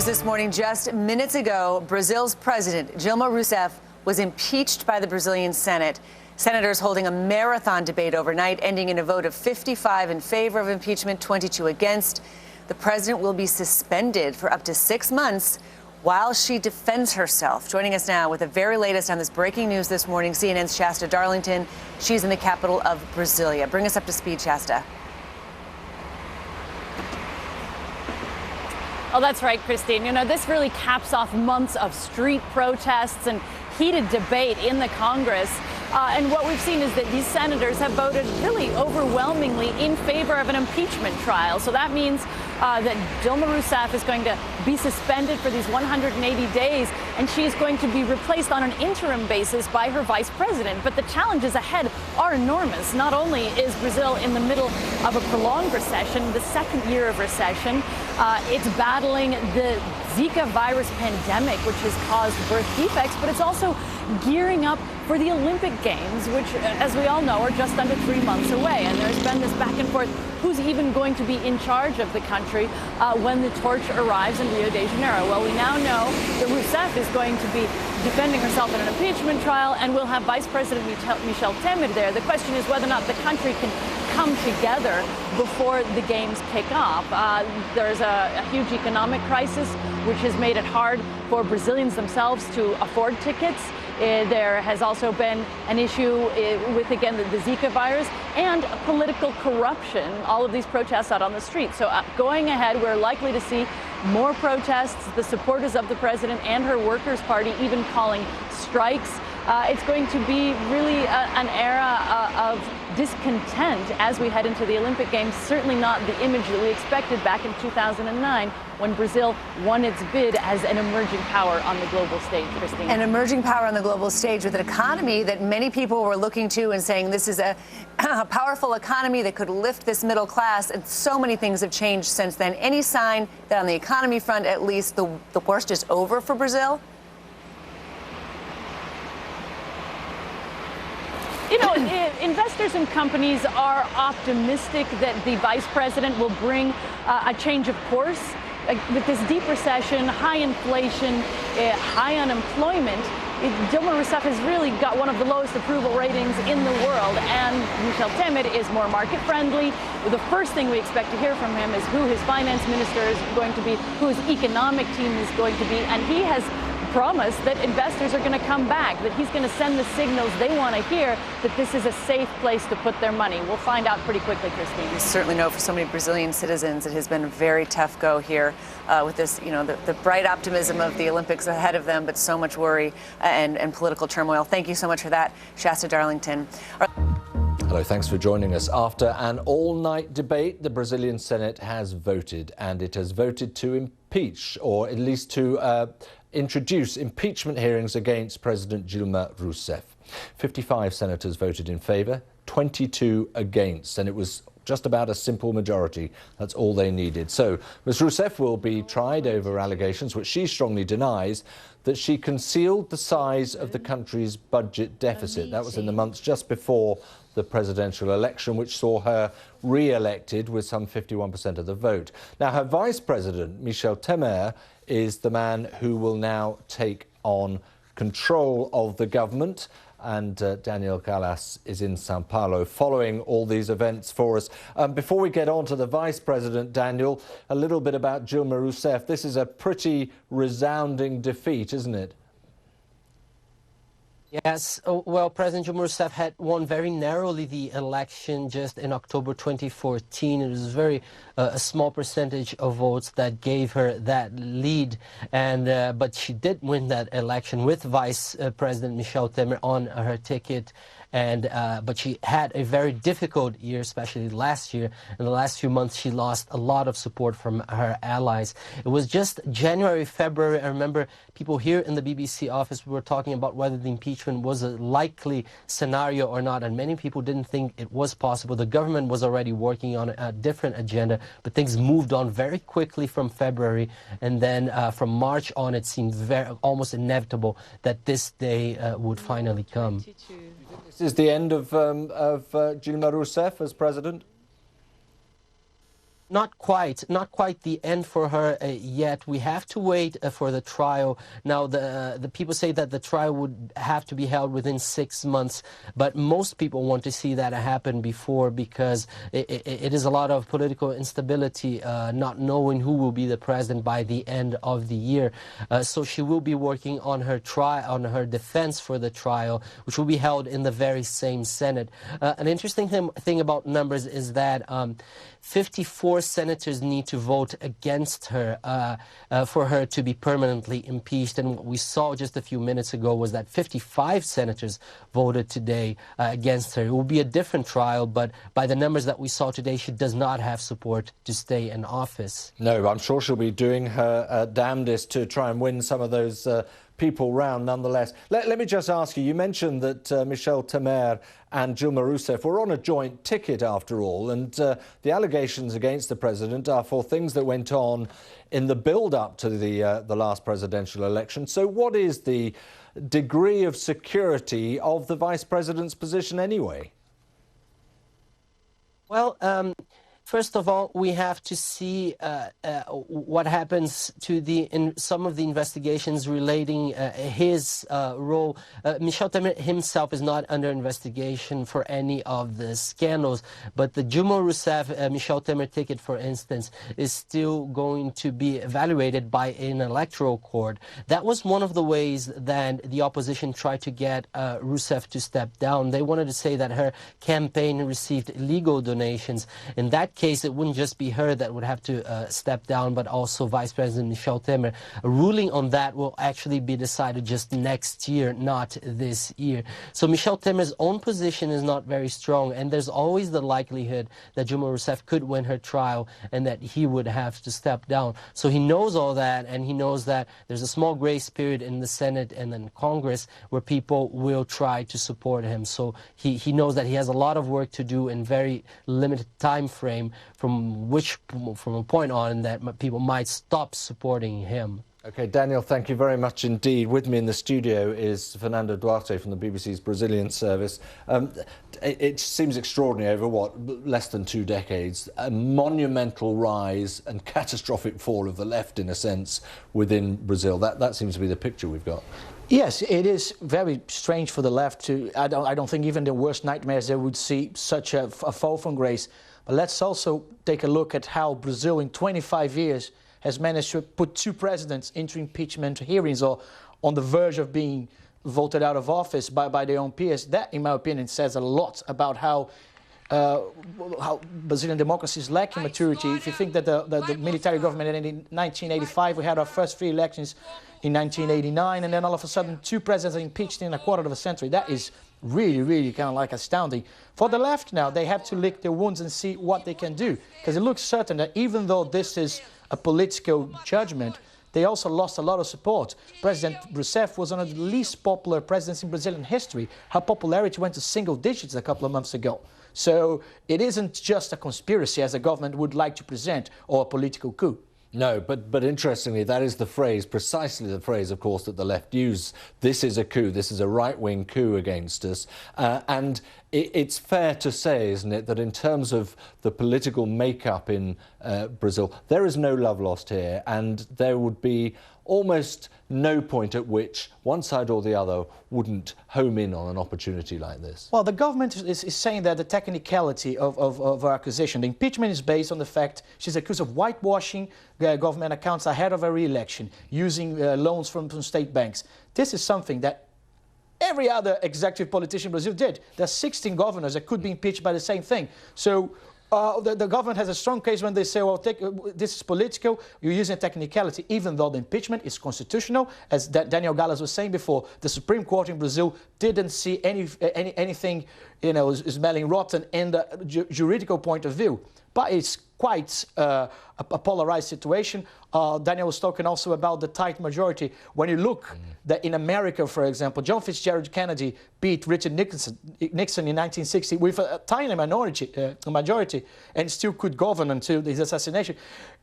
this morning. Just minutes ago, Brazil's president, Dilma Rousseff, was impeached by the Brazilian Senate. Senators holding a marathon debate overnight, ending in a vote of 55 in favor of impeachment, 22 against. The president will be suspended for up to 6 months while she defends herself. Joining us now with the very latest on this breaking news this morning, CNN's Shasta Darlington. She's in the capital of Brasilia. Bring us up to speed, Shasta. Oh, that's right, Christine. You know, this really caps off months of street protests and heated debate in the Congress. And what we've seen is that these senators have voted really overwhelmingly in favor of an impeachment trial. So that means that Dilma Rousseff is going to be suspended for these 180 days, and she is going to be replaced on an interim basis by her vice president. But the challenges ahead are enormous. Not only is Brazil in the middle of a prolonged recession, the second year of recession, it's battling the Zika virus pandemic, which has caused birth defects, but it's also gearing up for the Olympic Games, which, as we all know, are just under 3 months away. And there's been this back and forth. Who's even going to be in charge of the country when the torch arrives in Rio de Janeiro? Well, we now know that Rousseff is going to be defending herself in an impeachment trial, and we'll have Vice President Michel Temer there. The question is whether or not the country can come together before the games kick off. There's a huge economic crisis, which has made it hard for Brazilians themselves to afford tickets. There has also been an issue with, again, the Zika virus and political corruption, all of these protests out on the street. So going ahead, we're likely to see more protests, the supporters of the president and her Workers' Party even calling strikes. It's going to be really an era of discontent as we head into the Olympic Games, certainly not the image that we expected back in 2009 when Brazil won its bid as an emerging power on the global stage, Christine. An emerging power on the global stage with an economy that many people were looking to and saying this is a powerful economy that could lift this middle class, and so many things have changed since then. Any sign that on the economy front, at least, the worst is over for Brazil? You know, investors and companies are optimistic that the vice president will bring a change of course. With this deep recession, high inflation, high unemployment, Dilma Rousseff has really got one of the lowest approval ratings in the world, and Michel Temer is more market-friendly. The first thing we expect to hear from him is who his finance minister is going to be, who his economic team is going to be, and he has promised that investors are going to come back, that he's going to send the signals they want to hear that this is a safe place to put their money. We'll find out pretty quickly, Christine. We certainly know for so many Brazilian citizens it has been a very tough go here with this, you know, the bright optimism of the Olympics ahead of them, but so much worry and political turmoil. Thank you so much for that, Shasta Darlington. Hello, thanks for joining us. After an all-night debate, the Brazilian Senate has voted, and it has voted to impeach, or at least to introduce impeachment hearings against President Dilma Rousseff. 55 senators voted in favor, 22 against, and it was just about a simple majority. That's all they needed. So Ms. Rousseff will be tried over allegations, which she strongly denies, that she concealed the size of the country's budget deficit. That was in the months just before the presidential election, which saw her re-elected with some 51% of the vote. Now, her vice president, Michel Temer, is the man who will now take on control of the government. And Daniel Gallas is in Sao Paulo following all these events for us. Before we get on to the vice president, Daniel, a little bit about Dilma Rousseff. This is a pretty resounding defeat, isn't it? Yes, well, President Dilma Rousseff had won very narrowly the election just in October 2014. It was a small percentage of votes that gave her that lead, and but she did win that election with Vice President Michel Temer on her ticket. And but she had a very difficult year, especially last year. In the last few months, she lost a lot of support from her allies. It was just January, February. I remember people here in the BBC office were talking about whether the impeachment was a likely scenario or not, and many people didn't think it was possible. The government was already working on a different agenda, but things moved on very quickly from February, and then from March on, it seemed almost inevitable that this day would finally come. This is the end of Dilma Rousseff as president? Not quite the end for her yet. We have to wait for the trial. Now, the people say that the trial would have to be held within 6 months, but most people want to see that happen before, because it is a lot of political instability, not knowing who will be the president by the end of the year. So she will be working on her trial, on her defense for the trial, which will be held in the very same Senate. An interesting thing about numbers is that 54 senators need to vote against her for her to be permanently impeached. And what we saw just a few minutes ago was that 55 senators voted today against her. It will be a different trial, but by the numbers that we saw today, she does not have support to stay in office. No, I'm sure she'll be doing her damnedest to try and win some of those people round nonetheless. Let me just ask you, you mentioned that Michel Temer and Dilma Rousseff were on a joint ticket after all, and the allegations against the president are for things that went on in the build-up to the last presidential election. So what is the degree of security of the vice president's position anyway? Well, first of all, we have to see what happens to some of the investigations relating his role. Michel Temer himself is not under investigation for any of the scandals, but the Dilma Rousseff Michel Temer ticket, for instance, is still going to be evaluated by an electoral court. That was one of the ways that the opposition tried to get Rousseff to step down. They wanted to say that her campaign received illegal donations. In that case, it wouldn't just be her that would have to step down, but also Vice President Michel Temer. A ruling on that will actually be decided just next year, not this year. So Michel Temer's own position is not very strong, and there's always the likelihood that Dilma Rousseff could win her trial and that he would have to step down. So he knows all that, and he knows that there's a small grace period in the Senate and in Congress where people will try to support him. So he knows that he has a lot of work to do in very limited time frame, from a point on that people might stop supporting him. OK, Daniel, thank you very much indeed. With me in the studio is Fernando Duarte from the BBC's Brazilian service. It seems extraordinary over, less than 2 decades, a monumental rise and catastrophic fall of the left, in a sense, within Brazil. That seems to be the picture we've got. Yes, it is very strange for the left to. I don't think even the worst nightmares they would see such a fall from grace. But let's also take a look at how Brazil in 25 years has managed to put 2 presidents into impeachment hearings or on the verge of being voted out of office by their own peers. That, in my opinion, says a lot about how Brazilian democracy is lacking maturity. If you think that the military government in 1985, we had our first free elections in 1989, and then all of a sudden 2 presidents are impeached in a quarter of a century. That is really, really kind of like astounding. For the left now, they have to lick their wounds and see what they can do, because it looks certain that even though this is a political judgment, they also lost a lot of support. President Rousseff was one of the least popular presidents in Brazilian history. Her popularity went to single digits a couple of months ago. So it isn't just a conspiracy, as the government would like to present, or a political coup. No, but interestingly, that is the phrase, precisely the phrase, of course, that the left use. This is a coup. This is a right-wing coup against us. And it's fair to say, isn't it, that in terms of the political makeup in Brazil, there is no love lost here, and there would be almost no point at which one side or the other wouldn't home in on an opportunity like this. Well, the government is saying that the technicality of her accusation, the impeachment is based on the fact she's accused of whitewashing government accounts ahead of her re-election, using loans from state banks. This is something that every other executive politician in Brazil did. There are 16 governors that could be impeached by the same thing. So the government has a strong case when they say, well, this is political, you're using a technicality, even though the impeachment is constitutional. As Daniel Gallas was saying before, the Supreme Court in Brazil didn't see anything, smelling rotten in the juridical point of view. But it's quite a polarized situation. Daniel was talking also about the tight majority. When you look that in America, for example, John Fitzgerald Kennedy beat Richard Nixon in 1960 with a tiny majority, and still could govern until his assassination.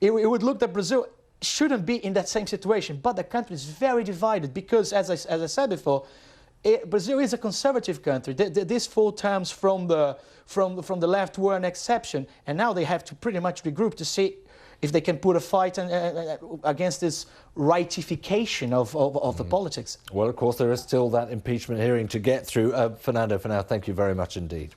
It would look that Brazil shouldn't be in that same situation, but the country is very divided because, as I said before, Brazil is a conservative country. These 4 terms from the left were an exception, and now they have to pretty much regroup to see if they can put a fight against this rightification of the politics. Well, of course, there is still that impeachment hearing to get through. Fernando, for now, thank you very much indeed.